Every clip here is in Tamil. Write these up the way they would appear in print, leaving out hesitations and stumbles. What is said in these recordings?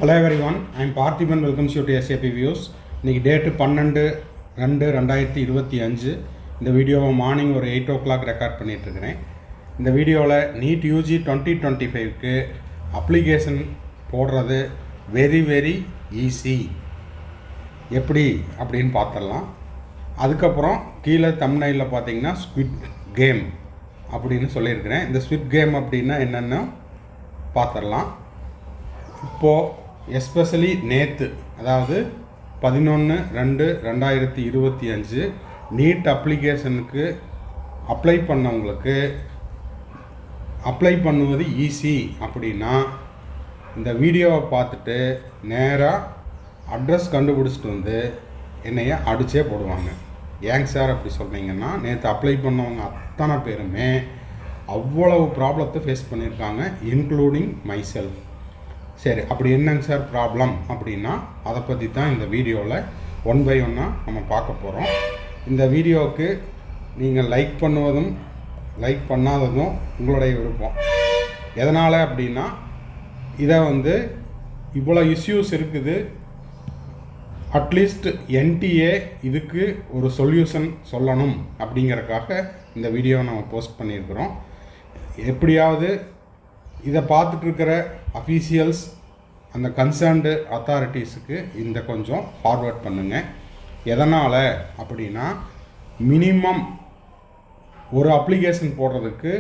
Hello everyone, I am Parthiban. Welcomes you to SAP Views. இன்னைக்கு டேட்டு 12/2/2025. இந்த வீடியோவை மார்னிங் ஒரு 8 o'clock ரெக்கார்ட் பண்ணிகிட்ருக்கிறேன். இந்த வீடியோவில் நீட் யூஜி 2025க்கு அப்ளிகேஷன் போடுறது வெரி ஈஸி எப்படி அப்படின்னு பார்த்துடலாம். அதுக்கப்புறம் கீழே தம்ப்நெயிலில் பார்த்தீங்கன்னா ஸ்குவிட் கேம் அப்படின்னு சொல்லியிருக்கிறேன். இந்த ஸ்குவிட் கேம் அப்படின்னா என்னென்னு பார்த்துடலாம். இப்போது எஸ்பெஷலி நேற்று, அதாவது 11/2/2025 நீட் அப்ளிகேஷனுக்கு அப்ளை பண்ணவங்களுக்கு அப்ளை பண்ணுவது ஈஸி அப்படின்னா இந்த வீடியோவை பார்த்துட்டு நேராக அட்ரஸ் கண்டுபிடிச்சிட்டு வந்து என்னைய அடிச்சே போடுவாங்க. ஏங்க சார் அப்படி சொல்கிறீங்கன்னா, நேற்று அப்ளை பண்ணவங்க அத்தனை பேருமே அவ்வளவு ப்ராப்ளத்தை ஃபேஸ் பண்ணியிருக்காங்க, இன்க்ளூடிங் மைசெல்ஃப். சரி, அப்படி என்னங்க சார் ப்ராப்ளம் அப்படின்னா அதை பற்றி தான் இந்த வீடியோவில் 1 by 1 நம்ம பார்க்க போகிறோம். இந்த வீடியோவுக்கு நீங்கள் லைக் பண்ணுவதும் லைக் பண்ணாததும் உங்களுடைய விருப்பம். எதனால் அப்படின்னா, இதை இவ்வளோ இஷ்யூஸ் இருக்குது, அட்லீஸ்ட் என்டிஏ இதுக்கு ஒரு சொல்யூஷன் சொல்லணும் அப்படிங்கிறதுக்காக இந்த வீடியோவை நம்ம போஸ்ட் பண்ணியிருக்கிறோம். எப்படியாவது இதை பார்த்துட்ருக்கிற அஃபீஷியல்ஸ், அந்த கன்சர்ன்டு அத்தாரிட்டிஸுக்கு இந்த கொஞ்சம் ஃபார்வேர்ட் பண்ணுங்கள். எதனால் அப்படின்னா, மினிமம் ஒரு அப்ளிகேஷன் போடுறதுக்கு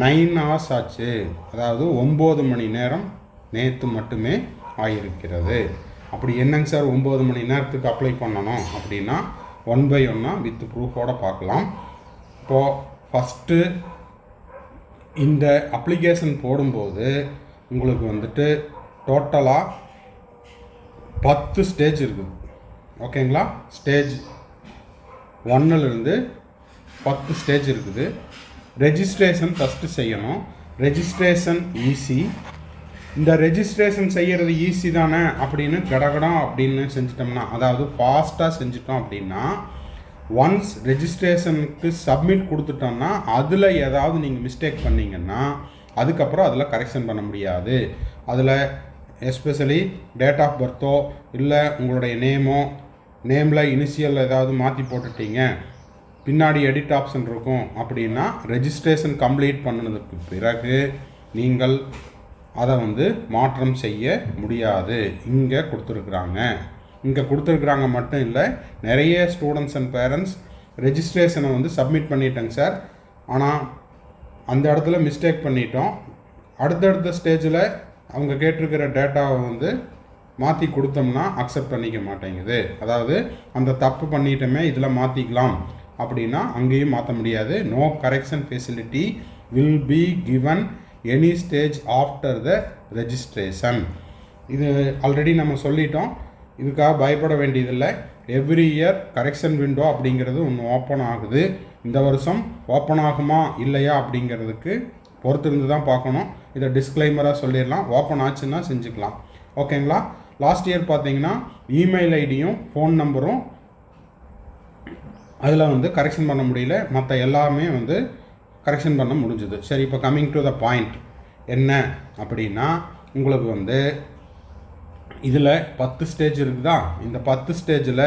9 hours ஆச்சு. அதாவது 9 மணி நேரம் நேற்று மட்டுமே ஆகியிருக்கிறது. அப்படி என்னங்க சார் 9 மணி நேரத்துக்கு அப்ளை பண்ணணும் அப்படின்னா 1 by 1 வித் ப்ரூஃபோடு பார்க்கலாம். இப்போது ஃபஸ்ட்டு இந்த அப்ளிகேஷன் போடும்போது உங்களுக்கு டோட்டலாக 10 ஸ்டேஜ் இருக்குது. ஓகேங்களா? ஸ்டேஜ் 1லேருந்து 10 ஸ்டேஜ் இருக்குது. ரெஜிஸ்ட்ரேஷன் ஃபஸ்ட்டு செய்யணும். Registration easy. இந்த ரெஜிஸ்ட்ரேஷன் செய்கிறது ஈஸி தானே அப்படின்னு கடகடம் அப்படின்னு செஞ்சிட்டோம்னா, அதாவது ஃபாஸ்ட்டாக செஞ்சிட்டோம் அப்படின்னா, ஒன்ஸ் ரெஜிஸ்ட்ரேஷனுக்கு சப்மிட் கொடுத்துட்டோம்னா அதில் ஏதாவது நீங்கள் மிஸ்டேக் பண்ணிங்கன்னா அதுக்கப்புறம் அதில் கரெக்ஷன் பண்ண முடியாது. அதில் எஸ்பெஷலி டேட் ஆஃப் பர்த்தோ இல்லை உங்களுடைய நேமில் இனிஷியல் ஏதாவது மாற்றி போட்டுட்டீங்க, பின்னாடி எடிட் ஆப்ஷன் இருக்கும் அப்படின்னா ரெஜிஸ்ட்ரேஷன் கம்ப்ளீட் பண்ணினதுக்கு பிறகு நீங்கள் அதை மாற்றம் செய்ய முடியாது. இங்கே கொடுத்துருக்குறாங்க மட்டும் இல்லை, நிறைய ஸ்டூடெண்ட்ஸ் அண்ட் பேரண்ட்ஸ் ரெஜிஸ்ட்ரேஷனை சப்மிட் பண்ணிட்டேங்க சார், ஆனால் அந்த இடத்துல மிஸ்டேக் பண்ணிட்டோம், அடுத்தடுத்த ஸ்டேஜில் அவங்க கேட்டிருக்கிற டேட்டாவை மாற்றி கொடுத்தோம்னா அக்செப்ட் பண்ணிக்க மாட்டேங்குது. அதாவது அந்த தப்பு பண்ணிட்டோமே, இதில் மாற்றிக்கலாம் அப்படின்னா அங்கேயும் மாற்ற முடியாது. No correction facility will be given any stage after the registration. இது ஆல்ரெடி நம்ம சொல்லிட்டோம், இதுக்காக பயப்பட வேண்டியதில்லை. எவ்ரி இயர் கரெக்ஷன் விண்டோ அப்படிங்கிறது ஒன்று ஓப்பன் ஆகுது. இந்த வருஷம் ஓப்பன் ஆகுமா இல்லையா அப்படிங்கிறதுக்கு பொறுத்திருந்து தான் பார்க்கணும். இதை டிஸ்க்ளைமராக சொல்லிடலாம், ஓப்பன் ஆச்சுன்னா செஞ்சுக்கலாம். ஓகேங்களா? லாஸ்ட் இயர் பார்த்தீங்கன்னா இமெயில் ஐடியும் ஃபோன் நம்பரும் அதில் கரெக்ஷன் பண்ண முடியல, மற்ற எல்லாமே கரெக்ஷன் பண்ண முடிஞ்சுது. சரி, இப்போ கம்மிங் டு த பாயிண்ட் என்ன அப்படின்னா, உங்களுக்கு இதில் 10 ஸ்டேஜ் இருக்குதா? இந்த 10 ஸ்டேஜில்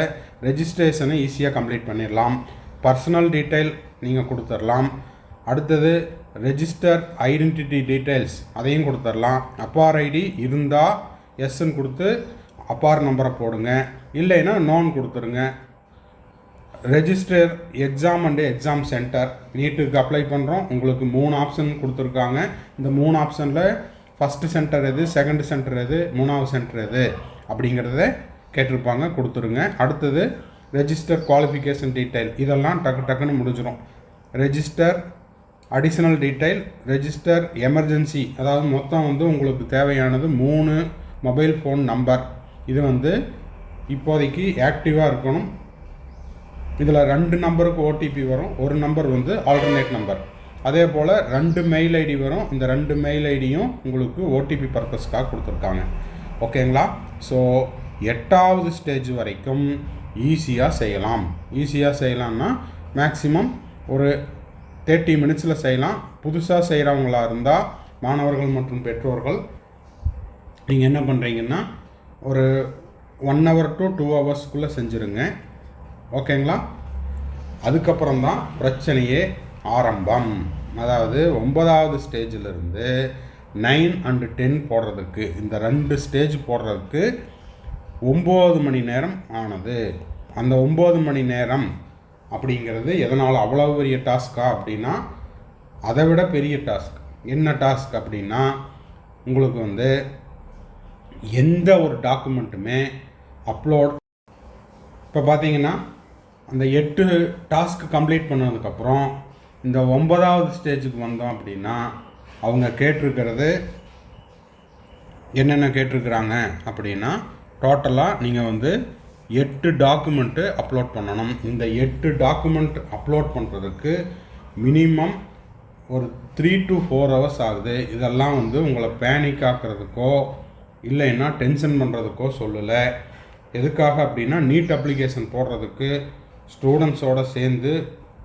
ரெஜிஸ்ட்ரேஷனை ஈஸியாக கம்ப்ளீட் பண்ணிடலாம். பர்சனல் டீட்டெயில் நீங்கள் கொடுத்துடலாம். அடுத்தது ரெஜிஸ்டர் ஐடென்டிட்டி டீட்டெயில்ஸ் அதையும் கொடுத்துடலாம். அப்பார் ஐடி இருந்தால் எஸ்ன்னு கொடுத்து அப்பார் நம்பரை போடுங்க, இல்லைன்னா நோன் கொடுத்துருங்க. Register exam and exam centre. நீட்டுக்கு அப்ளை பண்ணுறோம், உங்களுக்கு 3 ஆப்ஷன் கொடுத்துருக்காங்க. இந்த 3 ஆப்ஷனில் ஃபஸ்ட்டு சென்டர் எது, செகண்ட் சென்டர் எது, 3வது சென்டர் எது அப்படிங்கிறத கேட்டிருப்பாங்க, கொடுத்துருங்க. அடுத்தது ரெஜிஸ்டர் குவாலிஃபிகேஷன் டீட்டெயில், இதெல்லாம் டக்குன்னு முடிஞ்சிடும். Register additional detail, register emergency, அதாவது மொத்தம் உங்களுக்கு தேவையானது 3 மொபைல் ஃபோன் நம்பர். இது இப்போதைக்கு ஆக்டிவாக இருக்கணும். இதில் 2 நம்பருக்கு ஓடிபி வரும், ஒரு நம்பர் ஆல்டர்னேட் நம்பர். அதே போல் 2 மெயில் ஐடி வரும். இந்த 2 மெயில் ஐடியும் உங்களுக்கு ஓடிபி பர்பஸ்க்காக கொடுத்துருக்காங்க. ஓகேங்களா? ஸோ 8வது ஸ்டேஜ் வரைக்கும் ஈஸியாக செய்யலாம்னா மேக்ஸிமம் ஒரு 30 minutesல செய்யலாம். புதுசாக செய்கிறவங்களாக இருந்தால் மாணவர்கள் மற்றும் பெற்றோர்கள் நீங்கள் என்ன பண்ணுறீங்கன்னா ஒரு 1 hour to 2 hours செஞ்சுருங்க. ஓகேங்களா? அதுக்கப்புறம் தான் பிரச்சனையே ஆரம்பம். அதாவது 9வது ஸ்டேஜிலிருந்து 9 and 10 போடுறதுக்கு, இந்த 2 ஸ்டேஜ் போடுறதுக்கு 9 மணி நேரம் ஆனது. அந்த 9 மணி நேரம் அப்படிங்கிறது எதனால் அவ்வளோ பெரிய டாஸ்க்கா அப்படின்னா, அதை விட பெரிய டாஸ்க். என்ன டாஸ்க் அப்படின்னா, உங்களுக்கு எந்த ஒரு டாக்குமெண்ட்டுமே அப்லோட் இப்போ பார்த்தீங்கன்னா அந்த 8 டாஸ்க் கம்ப்ளீட் பண்ணதுக்கப்புறம் இந்த 9வது ஸ்டேஜுக்கு வந்தோம் அப்படின்னா, அவங்க கேட்டிருக்கிறது என்னென்ன கேட்டிருக்கிறாங்க அப்படின்னா, டோட்டலாக நீங்கள் 8 டாக்குமெண்ட்டு அப்லோட் பண்ணணும். இந்த 8 டாக்குமெண்ட் அப்லோட் பண்ணுறதுக்கு மினிமம் ஒரு 3 to 4 hours ஆகுது. இதெல்லாம் உங்களை பேனிக் ஆக்கிறதுக்கோ இல்லைன்னா டென்ஷன் பண்ணுறதுக்கோ சொல்லலை. எதுக்காக அப்படின்னா, நீட் அப்ளிகேஷன் போடுறதுக்கு ஸ்டூடெண்ட்ஸோடு சேர்ந்து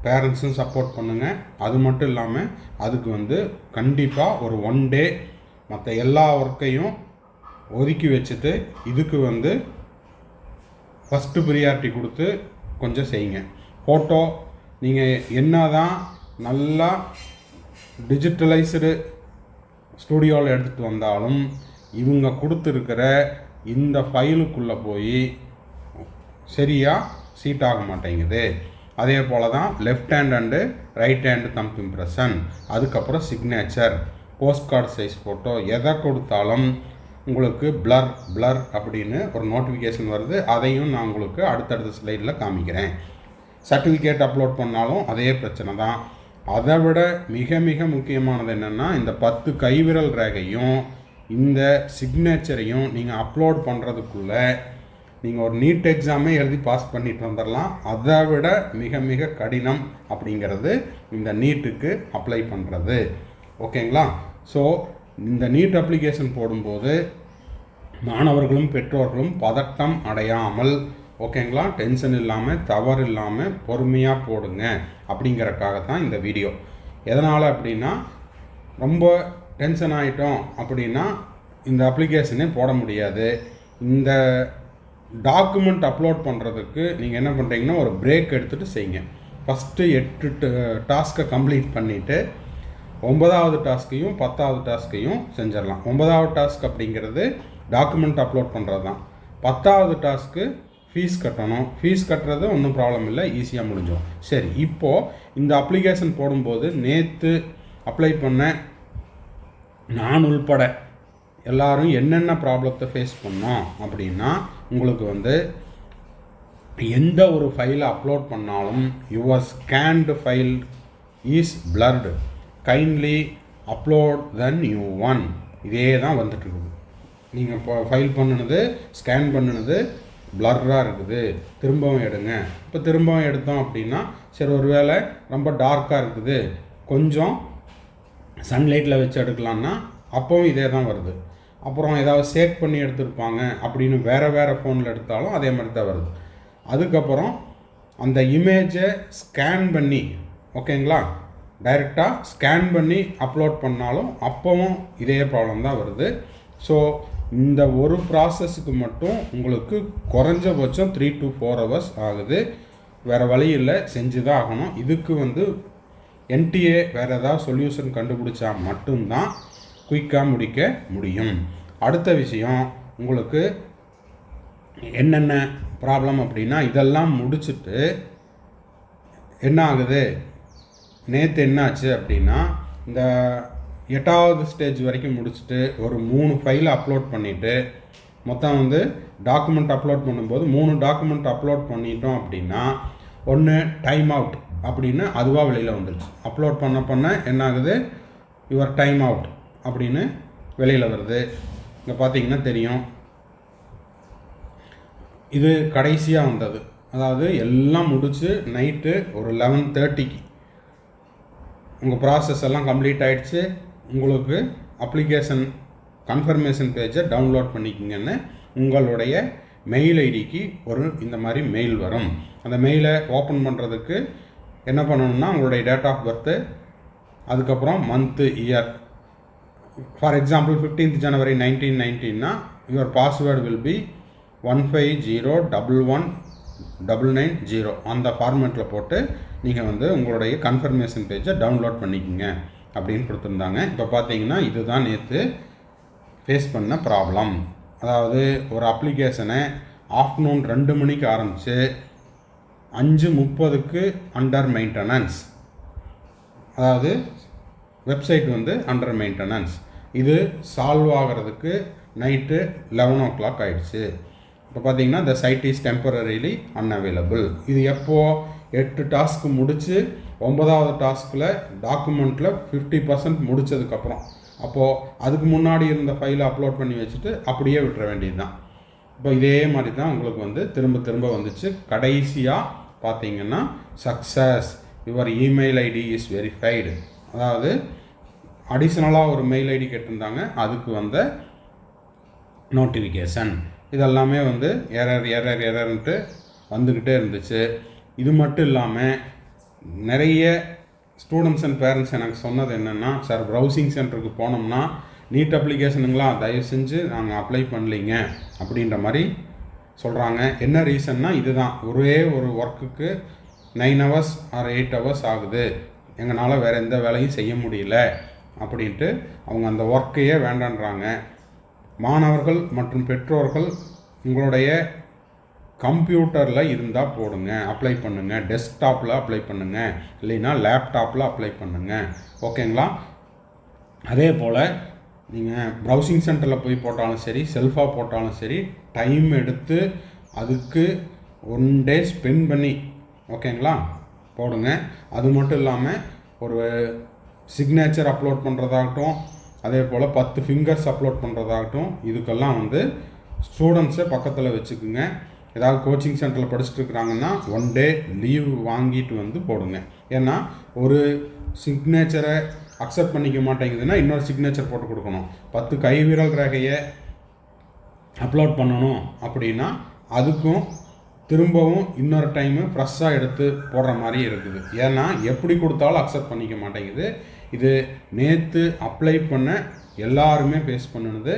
பேரண்ட்ஸும் சப்போர்ட் பண்ணுங்கள். அது மட்டும் இல்லாமல் அதுக்கு கண்டிப்பாக ஒரு 1 day மற்ற எல்லா ஒர்க்கையும் ஒதுக்கி வச்சுட்டு இதுக்கு ஃபஸ்ட்டு ப்ரியாரிட்டி கொடுத்து கொஞ்சம் செய்யுங்க. ஃபோட்டோ நீங்கள் என்ன தான் நல்லா டிஜிட்டலைஸ்டு ஸ்டூடியோவில் எடுத்துகிட்டு வந்தாலும் இவங்க கொடுத்துருக்கிற இந்த ஃபைலுக்குள்ளே போய் சரியாக சீட் ஆக மாட்டேங்குது. அதே போல் தான் left hand and right hand thumb impression, அதுக்கப்புறம் signature, post card size photo, எதை கொடுத்தாலும் உங்களுக்கு பிளர் அப்படின்னு ஒரு நோட்டிஃபிகேஷன் வருது. அதையும் நான் உங்களுக்கு அடுத்தடுத்த ஸ்லைடில் காமிக்கிறேன். சர்டிஃபிகேட் அப்லோட் பண்ணாலும் அதே பிரச்சனை தான். அதை விட மிக மிக முக்கியமானது என்னென்னா, இந்த 10 கைவிரல் ரேகையும் இந்த சிக்னேச்சரையும் நீங்கள் அப்லோட் பண்ணுறதுக்குள்ளே நீங்கள் ஒரு நீட் எக்ஸாமே எழுதி பாஸ் பண்ணிட்டு வந்துடலாம். அதை விட மிக மிக கடினம் அப்படிங்கிறது இந்த நீட்டுக்கு அப்ளை பண்ணுறது. ஓகேங்களா? ஸோ இந்த நீட் அப்ளிகேஷன் போடும்போது மாணவர்களும் பெற்றோர்களும் பதட்டம் அடையாமல், ஓகேங்களா, டென்ஷன் இல்லாமல் தவறு இல்லாமல் பொறுமையாக போடுங்க அப்படிங்கிறக்காகத்தான் இந்த வீடியோ. எதனால் அப்படின்னா, ரொம்ப டென்ஷன் ஆகிட்டோம் அப்படின்னா இந்த அப்ளிகேஷனே போட முடியாது. இந்த டாக்குமெண்ட் அப்லோட் பண்ணுறதுக்கு நீங்கள் என்ன பண்ணுறீங்கன்னா ஒரு பிரேக் எடுத்துகிட்டு செய்யுங்க. ஃபஸ்ட்டு 8 டாஸ்க்கை கம்ப்ளீட் பண்ணிவிட்டு 9வது டாஸ்க்கையும் 10வது டாஸ்க்கையும் செஞ்சிடலாம். 9வது டாஸ்க் அப்படிங்கிறது டாக்குமெண்ட் அப்லோட் பண்ணுறது தான். 10வது டாஸ்க்கு ஃபீஸ் கட்டணும். ஃபீஸ் கட்டுறது ஒன்றும் ப்ராப்ளம் இல்லை, ஈஸியாக முடிஞ்சிடும். சரி, இப்போது இந்த அப்ளிகேஷன் போடும்போது நேற்று அப்ளை பண்ண நான் உள்பட எல்லோரும் என்னென்ன ப்ராப்ளத்தை ஃபேஸ் பண்ணோம் அப்படின்னா, உங்களுக்கு எந்த ஒரு ஃபைலை அப்லோட் பண்ணாலும் your scanned file is blurred, kindly upload the new one. இதே தான் வந்துட்டுருக்குது. நீங்கள் இப்போ ஃபைல் பண்ணினது ஸ்கேன் பண்ணினது பிளர்ராக இருக்குது, திரும்பவும் எடுங்க. இப்போ திரும்பவும் எடுத்தோம் அப்படின்னா சரி, ஒரு வேளை ரொம்ப டார்க்காக இருக்குது, கொஞ்சம் சன்லைட்டில் வச்சு எடுக்கலான்னா அப்போவும் இதே தான் வருது. அப்புறம் ஏதாவது சேக் பண்ணி எடுத்துருப்பாங்க அப்படின்னு வேறு ஃபோனில் எடுத்தாலும் அதே மாதிரி தான் வருது. அதுக்கப்புறம் அந்த இமேஜை ஸ்கேன் பண்ணி, ஓகேங்களா, டைரெக்டாக ஸ்கேன் பண்ணி அப்லோட் பண்ணாலும் அப்போவும் இதே ப்ராப்ளம் தான் வருது. ஸோ இந்த ஒரு ப்ராசஸுக்கு மட்டும் உங்களுக்கு குறைஞ்சபட்சம் 3 to 4 hours ஆகுது. வேறு வழி இல்லை, செஞ்சு தான் ஆகணும். இதுக்கு NTA வேறு ஏதாவது சொல்யூஷன் கண்டுபிடிச்சா மட்டும்தான் குயிக்காக முடிக்க முடியும். அடுத்த விஷயம், உங்களுக்கு என்னென்ன ப்ராப்ளம் அப்படின்னா, இதெல்லாம் முடிச்சுட்டு என்ன ஆகுது, நேற்று என்னாச்சு அப்படின்னா, இந்த 8வது ஸ்டேஜ் வரைக்கும் முடிச்சுட்டு ஒரு 3 ஃபைலை அப்லோட் பண்ணிவிட்டு மொத்தம் டாக்குமெண்ட் அப்லோட் பண்ணும்போது 3 டாக்குமெண்ட் அப்லோட் பண்ணிட்டோம் அப்படின்னா, ஒன்று டைம் அவுட் அப்படின்னு அதுவாக வெளியில் வந்துடுச்சு. அப்லோட் பண்ண என்ன ஆகுது, யுவர் டைம் அவுட் அப்படின்னு வெளியில் வருது. இங்கே பார்த்தீங்கன்னா தெரியும், இது கடைசியாக வந்தது. அதாவது எல்லாம் முடித்து நைட்டு ஒரு 11:30க்கு உங்கள் ப்ராசஸ் எல்லாம் கம்ப்ளீட் ஆகிடுச்சு. உங்களுக்கு அப்ளிகேஷன் கன்ஃபர்மேஷன் பேஜை டவுன்லோட் பண்ணிக்கிங்கன்னு உங்களுடைய மெயில் ஐடிக்கு இந்த மாதிரி மெயில் வரும். அந்த மெயிலை ஓப்பன் பண்ணுறதுக்கு என்ன பண்ணணும்னா, உங்களுடைய டேட் ஆஃப் பர்த்து, அதுக்கப்புறம் month, year for example 15th January 1919னா யுவர் பாஸ்வேர்டு வில் பி 15011990 அந்த ஃபார்மேட்டில் போட்டு நீங்கள் வந்து உங்களுடைய கன்ஃபர்மேஷன் பேஜை டவுன்லோட் பண்ணிக்கோங்க அப்படின்னு கொடுத்துருந்தாங்க. இப்போ பார்த்தீங்கன்னா இதுதான் நேற்று ஃபேஸ் பண்ண ப்ராப்ளம். அதாவது ஒரு அப்ளிகேஷனை ஆஃப்டர்நூன் 2 மணிக்கு ஆரம்பித்து 5:30க்கு அண்டர் மெயின்டெனன்ஸ், அதாவது வெப்சைட் வந்து அண்டர் மெயின்டெனன்ஸ், இது சால்வ் ஆகிறதுக்கு நைட்டு 11 o'clock ஆகிடுச்சு. இப்போ பார்த்தீங்கன்னா the site is temporarily unavailable. இது எப்போது 8 டாஸ்க்கு முடித்து 9வது டாஸ்கில் டாக்குமெண்ட்டில் 50% முடித்ததுக்கப்புறம், அப்போது அதுக்கு முன்னாடி இருந்த ஃபைலை அப்லோட் பண்ணி வச்சுட்டு அப்படியே விட்டுற வேண்டியது தான். இப்போ இதே மாதிரி தான் உங்களுக்கு வந்து திரும்ப திரும்ப வந்துச்சு. கடைசியாக பார்த்தீங்கன்னா success, your email ID is verified, அதாவது அடிஷ்னலாக ஒரு மெயில் ஐடி கேட்டிருந்தாங்க, அதுக்கு வந்த நோட்டிஃபிகேஷன் இதெல்லாமே வந்து எரர்ன்ட்டு வந்துக்கிட்டே இருந்துச்சு. இது மட்டும் இல்லாமல் நிறைய ஸ்டூடெண்ட்ஸ் அண்ட் பேரண்ட்ஸ் எனக்கு சொன்னது என்னென்னா, சார் ப்ரௌசிங் சென்டருக்கு போனோம்னா நீட் அப்ளிகேஷனுங்களாம் தயவு செஞ்சு நாங்கள் அப்ளை பண்ணலிங்க அப்படின்ற மாதிரி சொல்கிறாங்க. என்ன ரீசன்னா இதுதான், ஒரே ஒரு ஒர்க்குக்கு 9 hours or 8 hours ஆகுது, எங்களால் வேறு எந்த வேலையும் செய்ய முடியல அப்படின்ட்டு அவங்க அந்த ஒர்க்கையே வேண்டான்றாங்க. மாணவர்கள் மற்றும் பெற்றோர்கள் உங்களுடைய கம்ப்யூட்டரில் இருந்தால் போடுங்க, அப்ளை பண்ணுங்கள், டெஸ்க்டாப்பில் அப்ளை பண்ணுங்கள், இல்லைன்னா லேப்டாப்பில் அப்ளை பண்ணுங்கள், ஓகேங்களா? அதே போல் நீங்கள் ப்ரௌசிங் சென்டரில் போய் போட்டாலும் சரி, செல்ஃபாக போட்டாலும் சரி, டைம் எடுத்து அதுக்கு 1 day ஸ்பெண்ட் பண்ணி ஓகேங்களா போடுங்க. அது மட்டும் இல்லாமல் ஒரு சிக்னேச்சர் அப்லோட் பண்ணுறதாகட்டும், அதே போல் 10 ஃபிங்கர்ஸ் அப்லோட் பண்ணுறதாகட்டும், இதுக்கெல்லாம் வந்து ஸ்டூடெண்ட்ஸை பக்கத்தில் வச்சுக்குங்க. ஏதாவது கோச்சிங் சென்டரில் படிச்சுட்டு இருக்கிறாங்கன்னா 1 day லீவ் வாங்கிட்டு வந்து போடுங்க. ஏன்னா ஒரு சிக்னேச்சரை அக்செப்ட் பண்ணிக்க மாட்டேங்குதுன்னா இன்னொரு சிக்னேச்சர் போட்டு கொடுக்கணும். 10 கைவிரல் ரேகையை அப்லோட் பண்ணணும் அப்படின்னா அதுக்கும் திரும்பவும் இன்னொரு டைமு ஃப்ரெஷ்ஷாக எடுத்து போடுற மாதிரி இருக்குது. ஏன்னா எப்படி கொடுத்தாலும் அக்செப்ட் பண்ணிக்க மாட்டேங்குது. இது நேற்று அப்ளை பண்ண எல்லாருமே ஃபேஸ் பண்ணுது.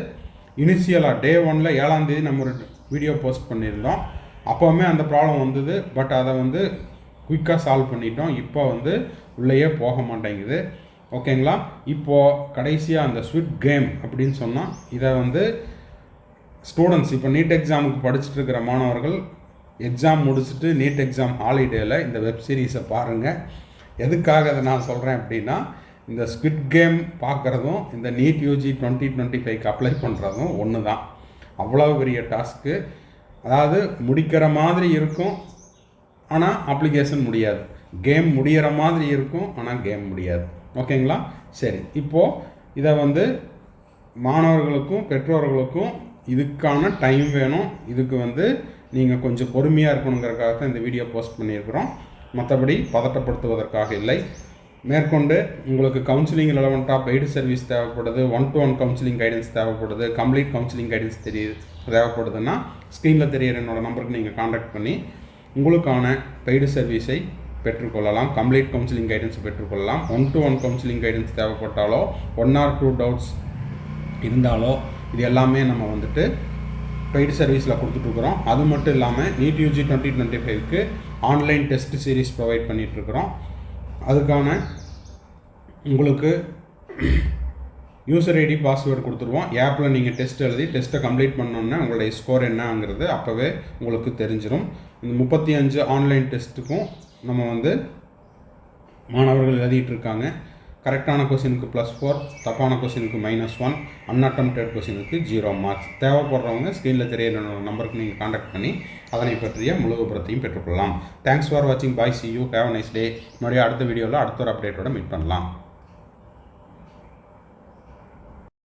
இனிஷியலாக Day 1 7ஆம் தேதி நம்ம ஒரு வீடியோ போஸ்ட் பண்ணியிருந்தோம். அப்போவுமே அந்த ப்ராப்ளம் வந்தது. பட் அதை வந்து குயிக்காக சால்வ் பண்ணிட்டோம். இப்போ வந்து உள்ளேயே போக மாட்டேங்குது, ஓகேங்களா? இப்போது கடைசியாக அந்த ஸ்விட் கேம் அப்படின்னு சொன்னால், இதை வந்து ஸ்டூடெண்ட்ஸ் இப்போ நீட் எக்ஸாமுக்கு படிச்சுட்டு இருக்கிற மாணவர்கள் எக்ஸாம் முடிச்சுட்டு நீட் எக்ஸாம் ஹாலிடேயில் இந்த வெப் சீரிஸை பாருங்கள். எதுக்காக அதை நான் சொல்கிறேன் அப்படின்னா, இந்த ஸ்குவிட் கேம் பார்க்குறதும் இந்த நீட் யூஜி 2025க்கு அப்ளை பண்ணுறதும் ஒன்று தான். அவ்வளோ பெரிய டாஸ்க்கு. அதாவது முடிக்கிற மாதிரி இருக்கும், ஆனால் அப்ளிகேஷன் முடியாது. கேம் முடிகிற மாதிரி இருக்கும், ஆனால் கேம் முடியாது, ஓகேங்களா? சரி, இப்போது இதை வந்து மாணவர்களுக்கும் பெற்றோர்களுக்கும் இதுக்கான டைம் வேணும். இதுக்கு வந்து நீங்கள் கொஞ்சம் பொறுமையாக இருக்கணுங்கிறதுக்காக தான் இந்த வீடியோ போஸ்ட் பண்ணியிருக்கிறோம். மற்றபடி பதட்டப்படுத்துவதற்காக இல்லை. மேற்கொண்டு உங்களுக்கு கவுன்சிலிங் ரெலவெண்ட்டாக பெய்டு சர்வீஸ் தேவைப்படுது, 1-to-1 கவுன்சிலிங் கைடன்ஸ் தேவைப்படுது, கம்ப்ளீட் கவுன்சிலிங் கைடன்ஸ் தேவைப்படுதுன்னா ஸ்க்ரீனில் தெரியிற என்னோடய நம்பருக்கு நீங்கள் காண்டாக்ட் பண்ணி உங்களுக்கான பெய்டு சர்வீஸை பெற்றுக்கொள்ளலாம். கம்ப்ளீட் கவுன்சிலிங் கைடன்ஸ் பெற்றுக்கொள்ளலாம். 1-to-1 கவுன்சிலிங் கைடன்ஸ் தேவைப்பட்டாலோ 1 or 2 டவுட்ஸ் இருந்தாலோ இது எல்லாமே நம்ம வந்துட்டு பெய்டு சர்வீஸில் கொடுத்துட்ருக்குறோம். அது மட்டும் இல்லாமல் நீட் யூஜி 2025க்கு ஆன்லைன் டெஸ்ட் சீரீஸ் ப்ரொவைட் பண்ணிகிட்ருக்குறோம். அதுக்கான உங்களுக்கு யூசர் ஐடி பாஸ்வேர்டு கொடுத்துருவோம். ஆப்பில் நீங்கள் டெஸ்ட் எழுதி டெஸ்ட்டை கம்ப்ளீட் பண்ணோன்னா உங்களுடைய ஸ்கோர் என்னங்கிறது அப்போவே உங்களுக்கு தெரிஞ்சிடும். இந்த 35 ஆன்லைன் டெஸ்ட்டுக்கும் நம்ம வந்து மாணவர்கள் எழுதிட்டுருக்காங்க. கரெக்டான கொஸ்டினுக்கு +4, தப்பான கொஸ்டினுக்கு -1, அன்அட்டெம்ப்டட் கொஸ்டினுக்கு 0 மார்க்ஸ். தேவைப்படுறவங்க ஸ்க்ரீனில் தெரியிற நம்பருக்கு நீங்கள் காண்டாக்ட் பண்ணி அதனை பற்றிய முழு விபரத்தையும் பெற்றுக்கொள்ளலாம். தேங்க்ஸ் ஃபார் வாட்சிங். Bye, see you, have a nice day. மறுபடியும் அடுத்த வீடியோவில் அடுத்த ஒரு அப்டேட்டோட மீட் பண்ணலாம்.